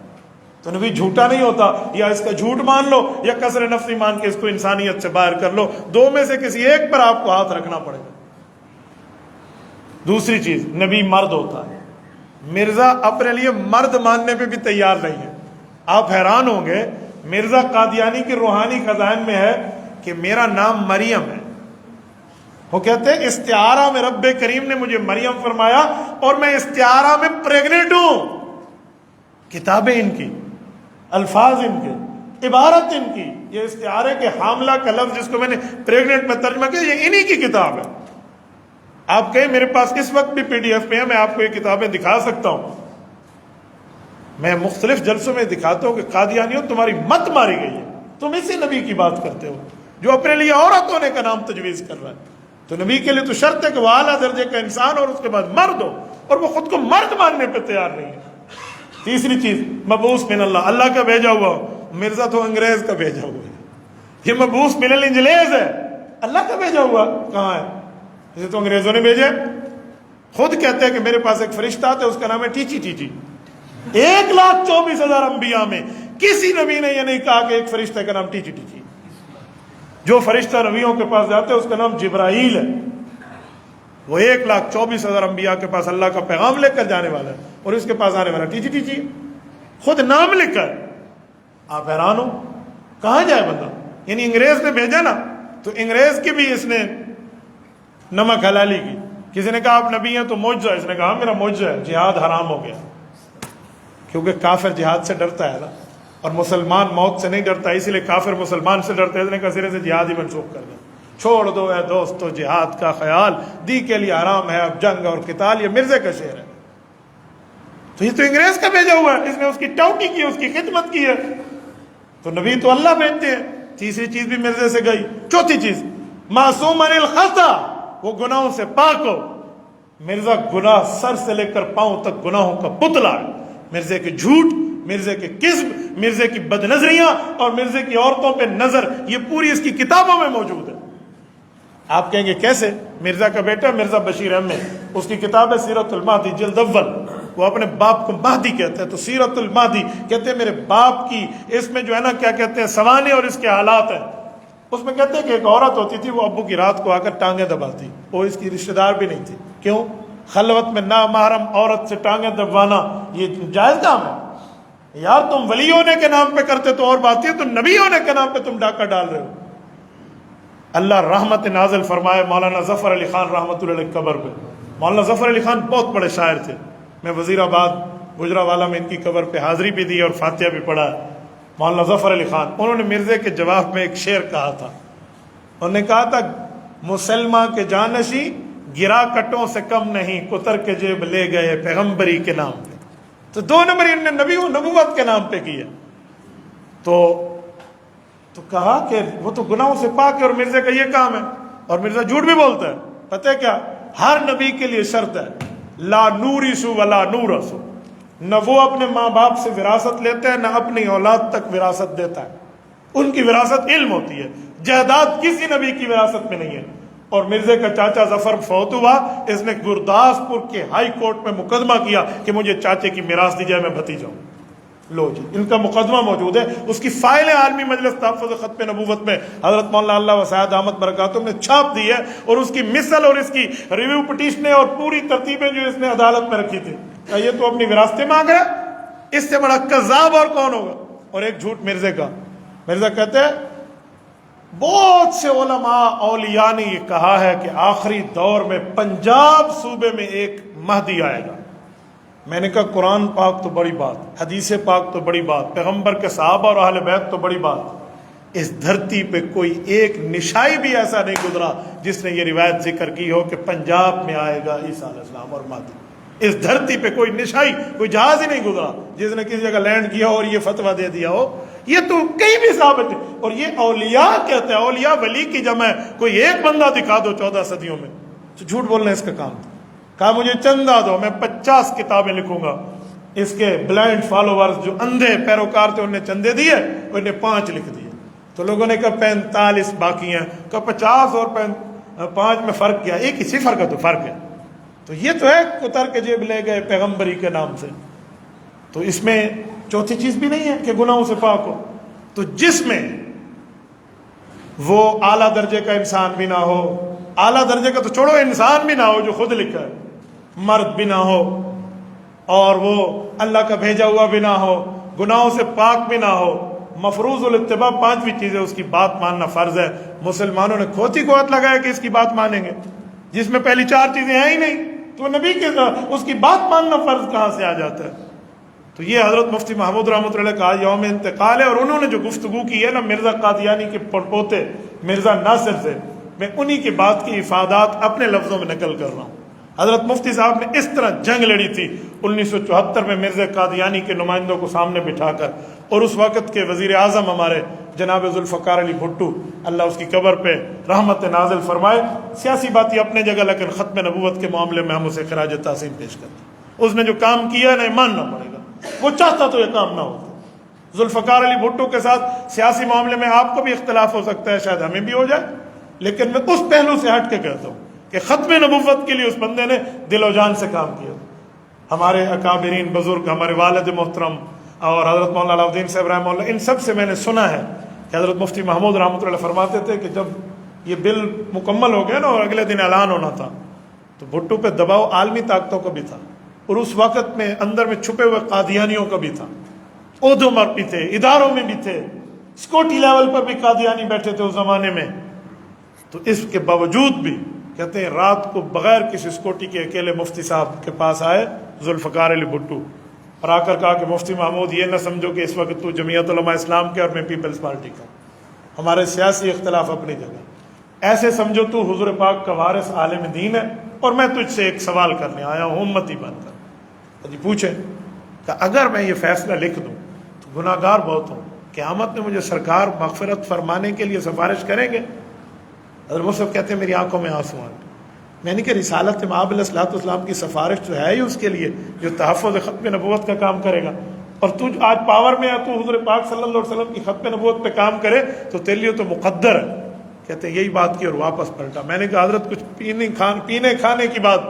تو نبی جھوٹا نہیں ہوتا، یا اس کا جھوٹ مان لو یا کسر نفسی مان کے اس کو انسانیت سے باہر کر لو، دو میں سے کسی ایک پر آپ کو ہاتھ رکھنا پڑے گا۔ دوسری چیز، نبی مرد ہوتا ہے، مرزا اپنے لیے مرد ماننے پہ بھی تیار نہیں ہے۔ آپ حیران ہوں گے، مرزا قادیانی کے روحانی خزائن میں ہے کہ میرا نام مریم ہے۔ وہ کہتے ہیں استعارہ میں رب کریم نے مجھے مریم فرمایا اور میں استعارہ میں پریگننٹ ہوں۔ کتابیں ان کی، الفاظ ان کے، عبارت ان کی، یہ استعارے کے حاملہ کا لفظ جس کو میں نے پریگننٹ میں ترجمہ کیا، یہ انہی کی کتاب ہے۔ آپ کہیں میرے پاس اس وقت بھی پی ڈی ایف میں ہے، میں آپ کو یہ کتابیں دکھا سکتا ہوں۔ میں مختلف جلسوں میں دکھاتا ہوں کہ قادیانیوں تمہاری مت ماری گئی ہے، تم اسی نبی کی بات کرتے ہو جو اپنے لیے عورت ہونے کا نام تجویز کر رہا ہے۔ تو نبی کے لیے تو شرط ہے کہ وہ اعلیٰ درجے کا انسان اور اس کے بعد مرد ہو، اور وہ خود کو مرد ماننے پہ تیار نہیں ہے۔ تیسری چیز، مبعوث من اللہ، اللہ کا بھیجا ہوا ہو۔ مرزا تو انگریز کا بھیجا ہوا ہے، یہ مبعوث من الانجلیز ہے، اللہ کا بھیجا ہوا کہاں ہے؟ اسے تو انگریزوں نے بھیجا۔ خود کہتے ہیں کہ میرے پاس ایک فرشتہ آتا ہے، اس کا نام ہے ٹیچی ٹیچی۔ 1,24,000 انبیاء میں کسی نبی نے یہ نہیں کہا کہ ایک فرشتہ کا نام ٹیچی ٹیچی۔ جو فرشتہ نبیوں کے پاس جاتے ہیں اس کا نام جبرائیل ہے، وہ 1,24,000 انبیاء کے پاس اللہ کا پیغام لے کر جانے والا ہے، اور اس کے پاس آنے والا ٹیچی ٹیچی، خود نام لکھا ہے۔ آپ حیران ہو کہاں جائے بندہ؟ یعنی انگریز نے بھیجا نا، تو انگریز کی بھی اس نے نمک حلالی کی۔ کسی نے کہا آپ نبی ہیں تو معجزہ، اس نے کہا میرا معجزہ ہے، جہاد حرام ہو گیا، کیونکہ کافر جہاد سے ڈرتا ہے نا، اور مسلمان موت سے نہیں ڈرتا، اسی لیے کافر مسلمان سے ڈرتا ہے۔ اس نے کہا سرے سے جہاد ہی منسوخ کر دیں، چھوڑ دو اے دوستو جہاد کا خیال، دی کے لیے حرام ہے اب جنگ اور قتال۔ یہ مرزے کا شعر ہے، تو یہ تو انگریز کا بھیجا ہوا ہے، اس نے اس کی ٹوٹی کی، اس کی خدمت کی ہے، تو نبی تو اللہ بھیجتے ہیں۔ تیسری چیز بھی مرزے سے گئی۔ چوتھی چیز، معصوم عن الخطا، وہ گناہوں سے پاک ہو۔ مرزا گناہ سر سے لے کر پاؤں تک گناہوں کا پتلا ہے۔ مرزے کے جھوٹ، مرزے کے کذب، مرزے کی بد نظریاں اور مرزے کی عورتوں پہ نظر، یہ پوری اس کی کتابوں میں موجود ہے۔ آپ کہیں گے کیسے؟ مرزا کا بیٹا مرزا بشیر احمد، اس کی کتاب ہے سیرت المہدی جلد اول، وہ اپنے باپ کو مہدی کہتے ہیں، تو سیرت المہدی کہتے ہیں میرے باپ کی، اس میں جو ہے نا کیا کہتے ہیں سوانے اور اس کے حالات ہیں۔ اس میں کہتے ہیں کہ ایک عورت ہوتی تھی، وہ ابو کی رات کو آ کر ٹانگیں دباتی، وہ اس کی رشتہ دار بھی نہیں تھی۔ کیوں؟ خلوت میں نامحرم عورت سے ٹانگیں دبوانا یہ جائز کام ہے؟ یار تم ولی ہونے کے نام پہ کرتے تو اور بات ہے، تو نبی ہونے کے نام پہ تم ڈاکہ ڈال رہے ہو۔ اللہ رحمت نازل فرمائے مولانا ظفر علی خان رحمۃ اللہ علیہ قبر پہ۔ مولانا ظفر علی خان بہت بڑے شاعر تھے، میں وزیر آباد گجرانوالہ میں ان کی قبر پہ حاضری بھی دی اور فاتحہ بھی پڑھا۔ مولانا ظفر علی خان، انہوں نے مرزے کے جواب میں ایک شعر کہا تھا، انہوں نے کہا تھا مسلمہ کے جانشی گرا کٹوں سے کم نہیں، کتر کے جیب لے گئے پیغمبری کے نام پہ۔ تو دو نمبر ان نے نبی و نبوت کے نام پہ کیا۔ تو کہا کہ وہ تو گناہوں سے پاک ہے، اور مرزے کا یہ کام ہے، اور مرزا جھوٹ بھی بولتا ہے۔ پتہ ہے کیا؟ ہر نبی کے لیے شرط ہے لا نورث ولا نورث، نہ وہ اپنے ماں باپ سے وراثت لیتا ہے، نہ اپنی اولاد تک وراثت دیتا ہے۔ ان کی وراثت علم ہوتی ہے، جائیداد کسی نبی کی وراثت میں نہیں ہے۔ اور مرزے کا چاچا ظفر فوت ہوا، اس نے گرداسپور کے ہائی کورٹ میں مقدمہ کیا کہ مجھے چاچے کی میراث دی جائے، میں بھتیجا ہوں۔ لو جی، ان کا مقدمہ موجود ہے، اس کی فائل عالمی مجلس تحفظ ختم نبوت میں حضرت مولانا اللہ وسعد احمد برکاتہ نے چھاپ دی ہے، اور اس کی مثل اور اس کی ریویو پٹیشنیں اور پوری ترتیبیں جو اس نے عدالت میں رکھی تھی۔ یہ تو اپنی وراثتیں مانگ رہا ہے، اس سے بڑا کذاب اور کون ہوگا؟ اور ایک جھوٹ مرزے کا، مرزا کہتے ہیں بہت سے علماء اولیاء نے یہ کہا ہے کہ آخری دور میں پنجاب صوبے میں ایک مہدی آئے گا۔ میں نے کہا قرآن پاک تو بڑی بات، حدیث پاک تو بڑی بات، پیغمبر کے صحابہ اور اہل بیت تو بڑی بات، اس دھرتی پہ کوئی ایک نشائی بھی ایسا نہیں گزرا جس نے یہ روایت ذکر کی ہو کہ پنجاب میں آئے گا عیسیٰ علیہ السلام اور مہدی۔ اس دھرتی پہ کوئی نشائی، کوئی جہاز ہی نہیں گزرا جس نے کسی جگہ لینڈ کیا اور یہ فتویٰ دے دیا ہو۔ یہ تو کہیں بھی ثابت ہے، اور یہ اولیاء کہتے ہیں، اولیاء ولی کی جمع ہے، کوئی ایک بندہ دکھا دو 14 صدیوں میں، تو جھوٹ بولنا اس کا کام تھا۔ کہا مجھے چندہ دو، میں 50 کتابیں لکھوں گا. اس کے بلائنڈ فالوورز جو اندھے پیروکار تھے انہیں چندے دیے, انہیں 5 لکھ دیے. تو لوگوں نے کہا 45 باقی ہیں. کہا 50 اور 5 میں فرق کیا؟ ایک ہی صفر کا تو فرق ہے. تو یہ تو ہے کتر کے جیب لے گئے پیغمبری کے نام سے. تو اس میں چوتھی چیز بھی نہیں ہے کہ گناہوں سے پاک ہو. تو جس میں وہ اعلیٰ درجے کا انسان بھی نہ ہو, اعلیٰ درجے کا تو چھوڑو, انسان بھی نہ ہو جو خود لکھا ہے, مرد بھی نہ ہو, اور وہ اللہ کا بھیجا ہوا بھی نہ ہو, گناہوں سے پاک بھی نہ ہو, مفروض الاتباع 5ویں چیز ہے, اس کی بات ماننا فرض ہے. مسلمانوں نے کھوتی کو ہاتھ لگایا کہ اس کی بات مانیں گے, جس میں پہلی 4 چیزیں ہیں ہی نہیں, تو نبی کے اس کی بات ماننا فرض کہاں سے آ جاتا ہے؟ تو یہ حضرت مفتی محمود رحمۃ اللہ کا یوم انتقال ہے. اور انہوں نے جو گفتگو کی ہے نا مرزا قادیانی کے پڑپوتے مرزا ناصر سے, میں انہی کی بات کی افادات اپنے لفظوں میں نقل کر رہا ہوں. حضرت مفتی صاحب نے اس طرح جنگ لڑی تھی 1974 میں مرزا قادیانی کے نمائندوں کو سامنے بٹھا کر, اور اس وقت کے وزیر اعظم ہمارے جناب ذوالفقار علی بھٹو, اللہ اس کی قبر پہ رحمت نازل فرمائے, سیاسی باتیں اپنے جگہ, لیکن ختم نبوت کے معاملے میں ہم اسے خراج تحسین پیش کرتے ہیں. اس نے جو کام کیا ہے نا ماننا پڑے گا, وہ چاہتا تو یہ کام نہ ہوتا. ذوالفقار علی بھٹو کے ساتھ سیاسی معاملے میں آپ کو بھی اختلاف ہو سکتا ہے, شاید ہمیں بھی ہو جائے, لیکن میں اس پہلو سے ہٹ کے کہتا ہوں کہ ختم نبوت کے لیے اس بندے نے دل و جان سے کام کیا. ہمارے اکابرین بزرگ, ہمارے والد محترم اور حضرت مولانا علاؤالدین صاحب رحمہ اللہ, ان سب سے میں نے سنا ہے کہ حضرت مفتی محمود رحمۃ اللہ فرماتے تھے کہ جب یہ بل مکمل ہو گیا نا اور اگلے دن اعلان ہونا تھا, تو بھٹو پہ دباؤ عالمی طاقتوں کا بھی تھا, اور اس وقت میں اندر میں چھپے ہوئے قادیانیوں کا بھی تھا, عہدوں پر بھی تھے, اداروں میں بھی تھے, سیکورٹی لیول پر بھی قادیانی بیٹھے تھے اس زمانے میں. تو اس کے باوجود بھی کہتے ہیں رات کو بغیر کسی سیکورٹی کے اکیلے مفتی صاحب کے پاس آئے ذوالفقار علی بھٹو, اور آ کر کہا کہ مفتی محمود یہ نہ سمجھو کہ اس وقت تو جمعیت علماء اسلام کے اور میں پیپلز پارٹی کا, ہمارے سیاسی اختلاف اپنی جگہ, ایسے سمجھو تو حضور پاک کا وارث عالم دین ہے, اور میں تجھ سے ایک سوال کرنے آیا ہوں امتی بن کر. جی پوچھیں کہ اگر میں یہ فیصلہ لکھ دوں تو گناہ گار بہت ہوں, قیامت میں مجھے سرکار مغفرت فرمانے کے لیے سفارش کریں گے؟ حضرت مصعب کہتے ہیں میری آنکھوں میں آنسو آئے. میں نے کہ رسالت مآب علیہ الصلوۃ والسلام کی سفارش تو ہے ہی اس کے لیے جو تحفظ ختم نبوت کا کام کرے گا, اور تو آج پاور میں ہے, تو حضور پاک صلی اللہ علیہ وسلم کی ختم نبوت پہ کام کرے تو تیرے لیے تو مقدر ہے. کہتے ہیں یہی بات کی اور واپس پلٹا. میں نے کہا حضرت کچھ پینے کھانے کی بات,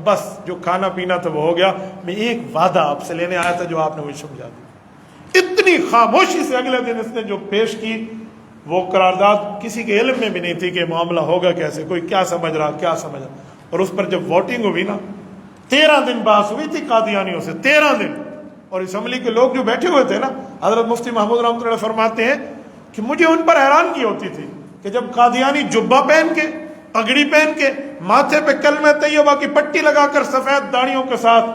بس جو کھانا پینا تھا وہ ہو گیا, میں ایک وعدہ آپ سے لینے آیا تھا جو آپ نے مجھے سمجھا دیا. اتنی خاموشی سے اگلے دن اس نے جو پیش کی وہ قرارداد کسی کے علم میں بھی نہیں تھی کہ معاملہ ہوگا کیسے, کوئی کیا سمجھ رہا کیا سمجھ رہا. اور اس پر جب ووٹنگ ہوئی نا, 13 دن بحث ہوئی تھی قادیانیوں سے, 13 دن. اور اسمبلی کے لوگ جو بیٹھے ہوئے تھے نا, حضرت مفتی محمود رحمۃ اللہ فرماتے ہیں کہ مجھے ان پر حیرانگی ہوتی تھی کہ جب قادیانی جبہ پہن کے, پگڑی پہن کے, ماتھے پہ کلمہ طیبہ کی پٹی لگا کر سفید داڑھیوں کے ساتھ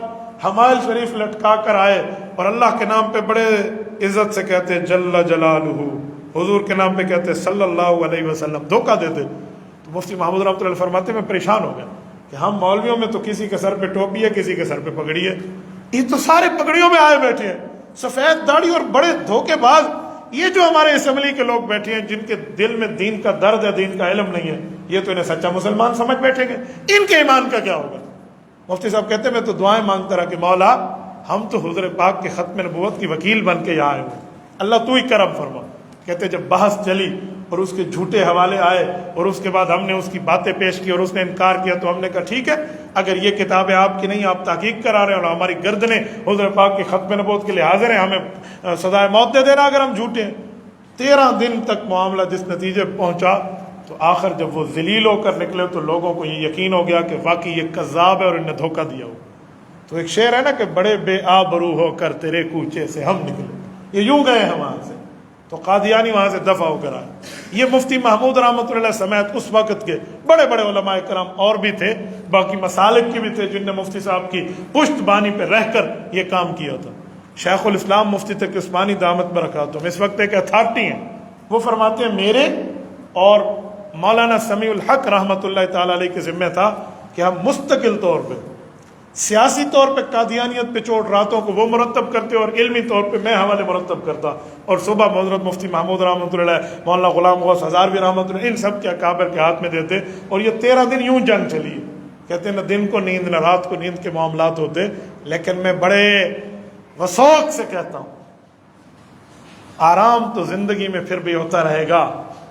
حمائل شریف لٹکا کر آئے اور اللہ کے نام پہ بڑے عزت سے کہتے جل جلالہ, حضور کے نام پہ کہتے صلی اللہ علیہ وسلم, دھوکہ دیتے, تو مفتی محمود رحمۃ اللہ فرماتے میں پریشان ہو گیا کہ ہم مولویوں میں تو کسی کے سر پہ ٹوپی ہے, کسی کے سر پہ پگڑی ہے, یہ تو سارے پگڑیوں میں آئے بیٹھے ہیں, سفید داڑھی اور بڑے دھوکے باز. یہ جو ہمارے اسمبلی کے لوگ بیٹھے ہیں جن کے دل میں دین کا درد ہے, دین کا علم نہیں ہے, یہ تو انہیں سچا مسلمان سمجھ بیٹھیں گے, ان کے ایمان کا کیا ہوگا؟ مفتی صاحب کہتے ہیں میں تو دعائیں مانگتا رہا کہ مولا ہم تو حضور پاک کے ختم نبوت کی وکیل بن کے یہاں آئے ہوئے, اللہ تو ہی کرم فرما. کہتے جب بحث چلی اور اس کے جھوٹے حوالے آئے اور اس کے بعد ہم نے اس کی باتیں پیش کی اور اس نے انکار کیا, تو ہم نے کہا ٹھیک ہے, اگر یہ کتابیں آپ کی نہیں, آپ تحقیق کرا رہے ہیں اور ہماری گردنیں حضور پاک کی ختم نبوت کے لیے حاضر ہیں, ہمیں سزائے موت دے دینا اگر ہم جھوٹے ہیں. 13 دن تک معاملہ جس نتیجے پہنچا, تو آخر جب وہ ذلیل ہو کر نکلے تو لوگوں کو یہ یقین ہو گیا کہ واقعی یہ کذاب ہے اور انہیں دھوکہ دیا ہو. تو ایک شعر ہے نا کہ بڑے بے آبرو ہو کر تیرے کوچے سے ہم نکلے, یہ یوں گئے ہیں وہاں سے. تو قادیانی وہاں سے دفع ہو کر آئے. یہ مفتی محمود رحمۃ اللہ سمیت اس وقت کے بڑے بڑے علماء کرام اور بھی تھے, باقی مسالک کے بھی تھے جن نے مفتی صاحب کی پشت بانی پہ رہ کر یہ کام کیا تھا. شیخ الاسلام مفتی تقی عثمانی دامت برکاتہم اس وقت ایک اتھارٹی ہیں, وہ فرماتے ہیں میرے اور مولانا سمیع الحق رحمۃ اللہ تعالی علیہ کے ذمہ تھا کہ ہم مستقل طور پہ سیاسی طور پہ قادیانیت پہ چوٹ راتوں کو وہ مرتب کرتے اور علمی طور پہ میں حوالے مرتب کرتا, اور صبح حضرت مفتی محمود رحمۃ اللہ, مولانا غلام غوث ہزاروی رحمۃ اللہ, ان سب کے اکابر کے ہاتھ میں دیتے. اور یہ 13 دن یوں جنگ چلی کہ کہتے ہیں نہ دن کو نیند نہ رات کو نیند کے معاملات ہوتے، لیکن میں بڑے وثوق سے کہتا ہوں آرام تو زندگی میں پھر بھی ہوتا رہے گا۔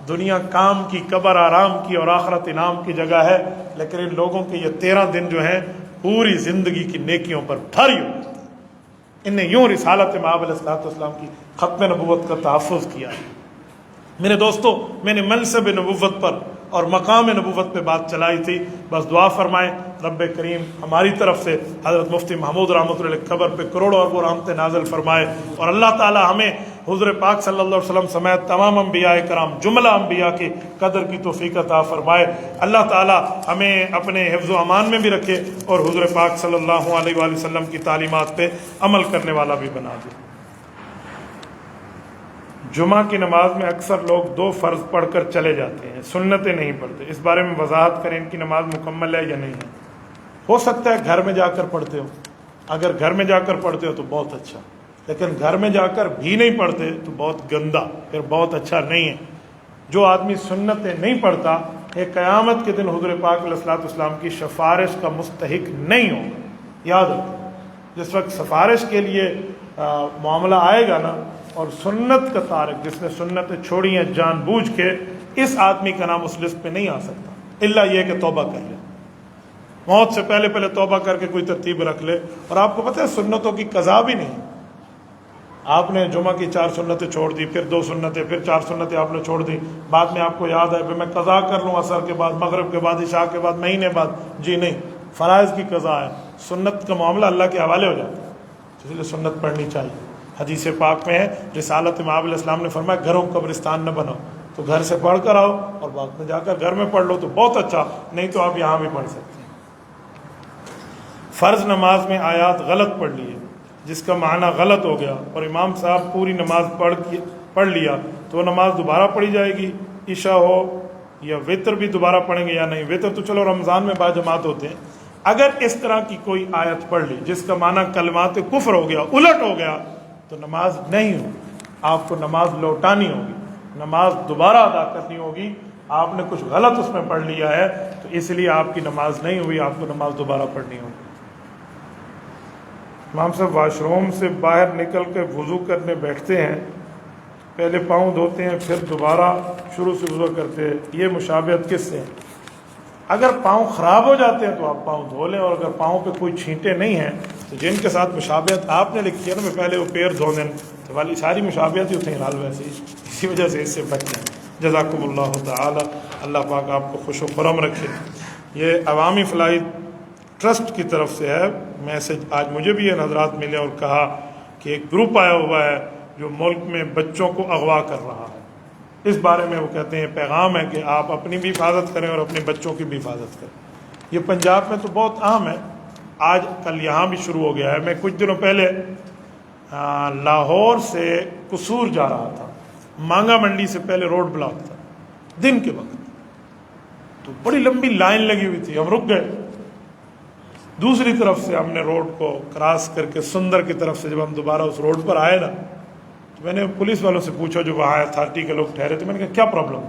دنیا کام کی، قبر آرام کی اور آخرت انعام کی جگہ ہے، لیکن ان لوگوں کے یہ 13 دن جو ہیں پوری زندگی کی نیکیوں پر بھاری ہو جاتے ہیں۔ انہیں یوں رسالت مآب علیہ السلام کی ختم نبوت کا تحفظ کیا ہے۔ میرے دوستو، میں نے منصب نبوت پر اور مقام نبوت پہ بات چلائی تھی، بس دعا فرمائیں رب کریم ہماری طرف سے حضرت مفتی محمود رحمۃ اللہ علیہ قبر پہ کروڑوں اربوں رحمتیں نازل فرمائے، اور اللہ تعالی ہمیں حضور پاک صلی اللہ علیہ وسلم سمیت تمام انبیاء کرام جملہ انبیاء کی قدر کی توفیق عطا فرمائے۔ اللہ تعالی ہمیں اپنے حفظ و امان میں بھی رکھے اور حضور پاک صلی اللہ علیہ وآلہ وسلم کی تعلیمات پہ عمل کرنے والا بھی بنا دے۔ جمعہ کی نماز میں اکثر لوگ 2 فرض پڑھ کر چلے جاتے ہیں، سنتیں نہیں پڑھتے، اس بارے میں وضاحت کریں، ان کی نماز مکمل ہے یا نہیں ہے؟ ہو سکتا ہے گھر میں جا کر پڑھتے ہو، اگر گھر میں جا کر پڑھتے ہو تو بہت اچھا، لیکن گھر میں جا کر بھی نہیں پڑھتے تو بہت گندا، پھر بہت اچھا نہیں ہے۔ جو آدمی سنتیں نہیں پڑھتا یہ قیامت کے دن حضور پاک علیہ السلام کی سفارش کا مستحق نہیں ہوگا۔ یاد رکھیں، جس وقت سفارش کے لیے معاملہ آئے گا نا، اور سنت کا تارک جس نے سنتیں چھوڑی ہیں جان بوجھ کے، اس آدمی کا نام اس لسٹ پہ نہیں آ سکتا، الا یہ کہ توبہ کر لے، موت سے پہلے توبہ کر کے کوئی ترتیب رکھ لے۔ اور آپ کو پتہ ہے سنتوں کی قضا بھی نہیں، آپ نے جمعہ کی 4 سنتیں چھوڑ دی، پھر 2 سنتیں، پھر 4 سنتیں آپ نے چھوڑ دی، بعد میں آپ کو یاد ہے میں قضا کر لوں عصر کے بعد، مغرب کے بعد، عشاء کے بعد، مہینے بعد، جی نہیں، فرائض کی قضا ہے، سنت کا معاملہ اللہ کے حوالے ہو جاتا ہے، اس لیے سنت پڑھنی چاہیے۔ حدیث پاک میں ہے، رسالت مآب علیہ السلام نے فرمایا گھروں کو قبرستان نہ بناؤ، تو گھر سے پڑھ کر آؤ اور بعد میں جا کر گھر میں پڑھ لو تو بہت اچھا، نہیں تو آپ یہاں بھی پڑھ سکتے ہیں۔ فرض نماز میں آیات غلط پڑھ لی ہے، جس کا معنی غلط ہو گیا، اور امام صاحب پوری نماز پڑھ لیا تو وہ نماز دوبارہ پڑھی جائے گی؟ عشاء ہو یا وتر بھی دوبارہ پڑھیں گے یا نہیں؟ وتر تو چلو رمضان میں باجماعت ہوتے ہیں، اگر اس طرح کی کوئی آیت پڑھ لی جس کا معنی کلمات کفر ہو گیا، الٹ ہو گیا، تو نماز نہیں ہوگی، آپ کو نماز لوٹانی ہوگی، نماز دوبارہ ادا کرنی ہوگی۔ آپ نے کچھ غلط اس میں پڑھ لیا ہے تو اس لیے آپ کی نماز نہیں ہوئی، آپ کو نماز دوبارہ پڑھنی ہوگی۔ امام صاحب واش روم سے باہر نکل کے وضو کرنے بیٹھتے ہیں، پہلے پاؤں دھوتے ہیں پھر دوبارہ شروع سے وضو کرتے ہیں، یہ مشابہت کس سے ہے؟ اگر پاؤں خراب ہو جاتے ہیں تو آپ پاؤں دھو لیں، اور اگر پاؤں پہ کوئی چھینٹے نہیں ہیں تو جن کے ساتھ مشابہت آپ نے لکھی ہے نا میں پہلے وہ پیر دھو دیں، تو والی ساری مشابہت ہی ہوتے ہیں حال ویسے ہی، اسی وجہ سے اس سے بچیں۔ جزاکم اللہ تعالی، اللہ پاک آپ کو خوش و خرم رکھے۔ یہ عوامی فلاحی ٹرسٹ کی طرف سے ہے میسج، آج مجھے بھی یہ حضرات ملے اور کہا کہ ایک گروپ آیا ہوا ہے جو ملک میں بچوں کو اغوا کر رہا ہے، اس بارے میں وہ کہتے ہیں پیغام ہے کہ آپ اپنی بھی حفاظت کریں اور اپنے بچوں کی بھی حفاظت کریں۔ یہ پنجاب میں تو بہت عام ہے، آج کل یہاں بھی شروع ہو گیا ہے۔ میں کچھ دنوں پہلے لاہور سے قصور جا رہا تھا، مانگا منڈی سے پہلے روڈ بلاک تھا، دن کے وقت، تو بڑی لمبی لائن لگی ہوئی تھی، ہم رک گئے۔ دوسری طرف سے ہم نے روڈ کو کراس کر کے سندر کی طرف سے جب ہم دوبارہ اس روڈ پر آئے نا، تو میں نے پولیس والوں سے پوچھا جو وہاں اتھارٹی کے لوگ ٹھہرے تھے، میں نے کہا کیا پرابلم؟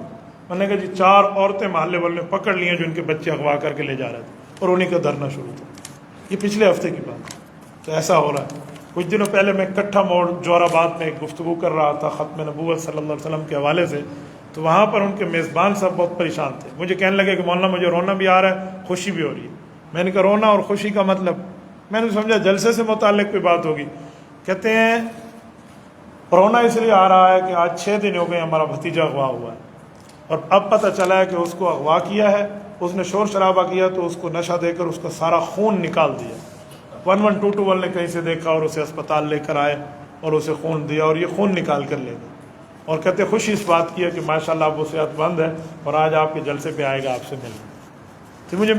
میں نے کہا جی 4 عورتیں محلے والوں نے پکڑ لی ہیں جو ان کے بچے اغوا کر کے لے جا رہے تھے، اور انہیں کا دھرنا شروع تھا۔ یہ پچھلے ہفتے کی بات ہے، تو ایسا ہو رہا ہے۔ کچھ دنوں پہلے میں کٹھا موڑ جوہر آباد میں ایک گفتگو کر رہا تھا ختم نبوت صلی اللہ علیہ وسلم کے حوالے سے، تو وہاں پر ان کے میزبان صاحب بہت پریشان تھے، مجھے کہنے لگے کہ مولانا مجھے رونا بھی آ رہا ہے، خوشی بھی ہو رہی ہے۔ میں نے کہا رونا اور خوشی کا مطلب؟ میں نے سمجھا جلسے سے متعلق کوئی بات ہوگی۔ کہتے ہیں رونا اس لیے آ رہا ہے کہ آج 6 دن ہو گئے ہمارا بھتیجا اغوا ہوا ہے، اور اب پتہ چلا ہے کہ اس کو اغوا کیا ہے، اس نے شور شرابہ کیا تو اس کو نشہ دے کر اس کا سارا خون نکال دیا، 11221 نے کہیں سے دیکھا اور اسے اسپتال لے کر آئے اور اسے خون دیا اور یہ خون نکال کر لے گئے، اور کہتے خوشی اس بات کی ہے کہ ماشاءاللہ اب وہ صحت مند ہے اور آج آپ کے جلسے پہ آئے گا آپ سے ملنے۔ تو مجھے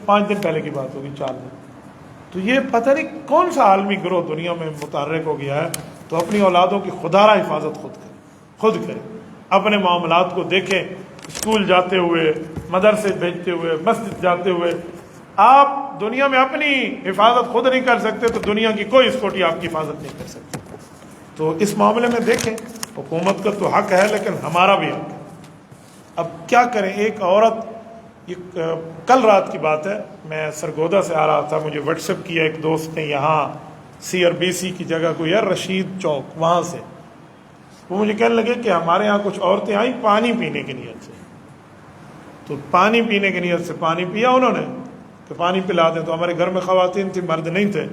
5 دن پہلے کی بات ہوگی، 4 دن۔ تو یہ پتہ نہیں کون سا عالمی گروہ دنیا میں متحرک ہو گیا ہے۔ تو اپنی اولادوں کی خدا را حفاظت خود کریں، اپنے معاملات کو دیکھیں، اسکول جاتے ہوئے، مدرسے بھیجتے ہوئے، مسجد جاتے ہوئے۔ آپ دنیا میں اپنی حفاظت خود نہیں کر سکتے تو دنیا کی کوئی اسکوٹی آپ کی حفاظت نہیں کر سکتی۔ تو اس معاملے میں دیکھیں، حکومت کا تو حق ہے لیکن ہمارا بھی حق ہے۔ اب کیا کریں، ایک عورت یہ کل رات کی بات ہے، میں سرگودا سے آ رہا تھا، مجھے واٹس ایپ کیا ایک دوست نے، یہاں CRBC کی جگہ کوئی ہے رشید چوک، وہاں سے وہ مجھے کہنے لگے کہ ہمارے یہاں کچھ عورتیں آئیں پانی پینے کی نیت سے، تو پانی پینے کی نیت سے پانی پیا انہوں نے کہ پانی پلا دیں، تو ہمارے گھر میں خواتین تھیں، مرد نہیں تھے،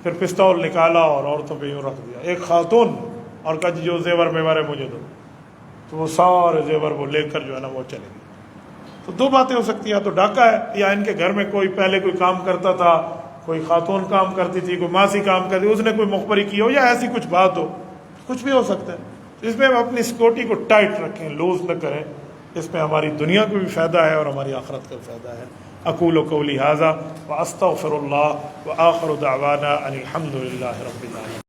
پھر پستول نکالا اور عورتوں پہ یوں رکھ دیا، ایک خاتون، اور کہا جو زیور میور ہے مجھے دو، تو وہ سارے زیور وہ لے کر جو ہے نا وہ چلے گئے۔ تو دو باتیں ہو سکتی ہیں، تو ڈاکہ ہے، یا ان کے گھر میں کوئی پہلے کوئی کام کرتا تھا، کوئی خاتون کام کرتی تھی، کوئی ماسی کام کرتی تھی، اس نے کوئی مخبری کی ہو، یا ایسی کچھ بات ہو، کچھ بھی ہو سکتا ہے۔ اس میں ہم اپنی سیکورٹی کو ٹائٹ رکھیں، لوز نہ کریں، اس میں ہماری دنیا کو بھی فائدہ ہے اور ہماری آخرت کا بھی فائدہ ہے۔ اقول قولی ھذا واستغفر اللہ وآخر دعوانا ان الحمد للہ رب العالمین۔